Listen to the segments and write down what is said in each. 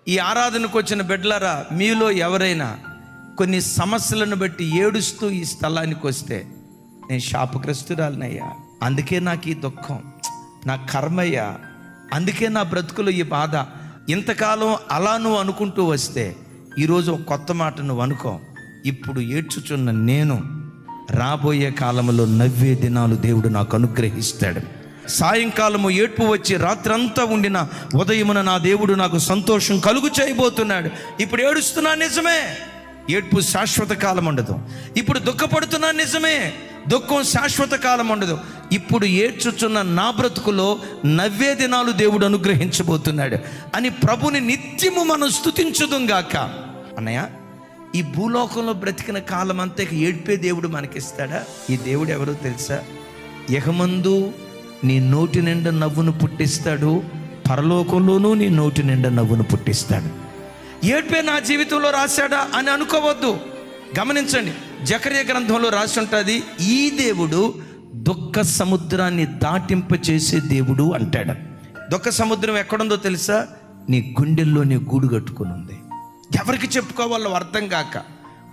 ఈ ఆరాధనకు వచ్చిన బిడ్డలారా, మీలో ఎవరైనా కొన్ని సమస్యలను బట్టి ఏడుస్తూ ఈ స్థలానికి వస్తే, నేను శాపగ్రస్తురాలనయ్యా, అందుకే నాకు ఈ దుఃఖం, నా కర్మయ్యా, అందుకే నా బ్రతుకులో ఈ బాధ, ఇంతకాలం అలా నువ్వు అనుకుంటూ వస్తే ఈరోజు ఒక కొత్త మాట నువ్వు అనుకో. ఇప్పుడు ఏడ్చుచున్న నేను రాబోయే కాలంలో నవ్వే దినాలు దేవుడు నాకు అనుగ్రహిస్తాడు. సాయంకాలము ఏడ్పు వచ్చి రాత్రంతా ఉండిన ఉదయమున నా దేవుడు నాకు సంతోషం కలుగు చేయబోతున్నాడు. ఇప్పుడు ఏడుస్తున్నా నిజమే, ఏడ్పు శాశ్వత కాలం ఉండదు. ఇప్పుడు దుఃఖపడుతున్నా నిజమే, దుఃఖం శాశ్వత కాలం ఉండదు. ఇప్పుడు ఏడ్చుచున్న నా బ్రతుకులో నవ్వే దినాలు దేవుడు అనుగ్రహించబోతున్నాడు అని ప్రభుని నిత్యము మనం స్తుతించుదుంగాక. అన్నయ్య, ఈ భూలోకంలో బ్రతికిన కాలం అంతా ఏడ్పే దేవుడు మనకిస్తాడా? ఈ దేవుడు ఎవరో తెలుసా? యెహమందు నీ నోటి నిండా నవ్వును పుట్టిస్తాడు, పరలోకంలోనూ నీ నోటి నిండా నవ్వును పుట్టిస్తాడు. ఏడ్పే నా జీవితంలో రాశాడా అని అనుకోవద్దు. గమనించండి, జకర్యా గ్రంథంలో రాసి ఉంటుంది, ఈ దేవుడు దుఃఖ సముద్రాన్ని దాటింప చేసే దేవుడు అంటాడు. దుఃఖ సముద్రం ఎక్కడుందో తెలుసా? నీ గుండెల్లో నీ గూడు కట్టుకుని ఉంది. ఎవరికి చెప్పుకోవాలో అర్థం కాక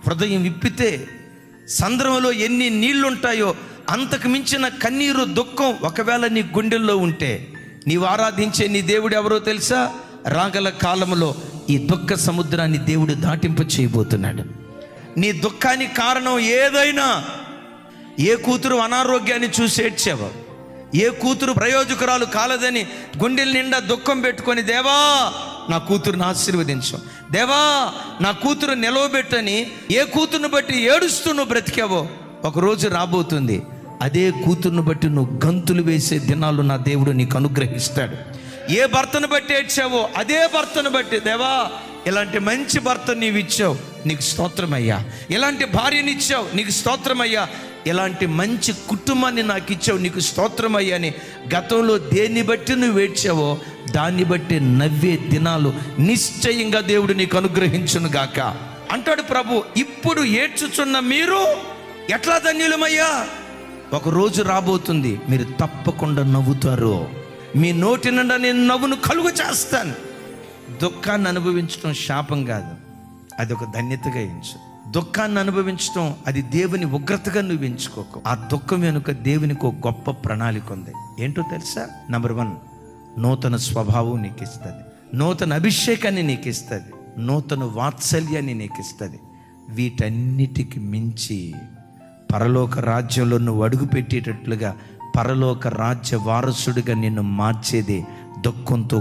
హృదయం విప్పితే సంద్రంలో ఎన్ని నీళ్లుంటాయో అంతకు మించిన కన్నీరు, దుఃఖం ఒకవేళ నీ గుండెల్లో ఉంటే, నీవు ఆరాధించే నీ దేవుడు ఎవరో తెలుసా? రాగల కాలంలో ఈ దుఃఖ సముద్రాన్ని దేవుడు దాటింప చేయబోతున్నాడు. నీ దుఃఖానికి కారణం ఏదైనా, ఏ కూతురు అనారోగ్యాన్ని చూసి ఏడ్చావో, ఏ కూతురు ప్రయోజకురాలు కాలదని గుండెల నిండా దుఃఖం పెట్టుకొని, దేవా నా కూతురుని ఆశీర్వదించు, దేవా నా కూతురు నిలవబెట్టని ఏ కూతురుని బట్టి ఏడుస్తూ నువ్వు బ్రతికావో, ఒకరోజు రాబోతుంది అదే కూతురుని బట్టి నువ్వు గంతులు వేసే దినాలు నా దేవుడు నీకు అనుగ్రహిస్తాడు. ఏ భర్తను బట్టి ఏడ్చావో అదే భర్తను బట్టి, దేవా ఇలాంటి మంచి భర్త నీవు ఇచ్చావు, నీకు స్తోత్రమయ్యా, ఇలాంటి భార్యనిచ్చావు, నీకు స్తోత్రమయ్యా, ఇలాంటి మంచి కుటుంబాన్ని నాకు ఇచ్చావు, నీకు స్తోత్రమయ్యా అని గతంలో దేన్ని బట్టి నువ్వు ఏడ్చావో దాన్ని బట్టి నవ్వే దినాలు నిశ్చయంగా దేవుడు నీకు అనుగ్రహించును గాక అంటాడు ప్రభు. ఇప్పుడు ఏడ్చుచున్న మీరు ఎట్లా ధన్యులమయ్యా? ఒక రోజు రాబోతుంది, మీరు తప్పకుండా నవ్వుతారు. మీ నోటి నిండా నేను నవ్వును కలుగు చేస్తాను. దుఃఖాన్ని అనుభవించడం శాపం కాదు, అది ఒక ధన్యతగా ఎంచు. దుఃఖాన్ని అనుభవించడం అది దేవుని ఉగ్రతగా నువ్వు ఎంచుకోకు. ఆ దుఃఖం వెనుక దేవునికి ఒక గొప్ప ప్రణాళిక ఉంది. ఏంటో తెలుసా? నంబర్ 1, నూతన స్వభావం నీకు ఇస్తుంది, నూతన అభిషేకాన్ని నీకు ఇస్తుంది, నూతన వాత్సల్యాన్ని నీకు ఇస్తుంది. వీటన్నిటికి మించి పరలోక రాజ్యంలో నువ్వు అడుగు పెట్టేటట్లుగా పరలోక రాజ్య వారసుడిగా నిన్ను మార్చేది దుఃఖంతో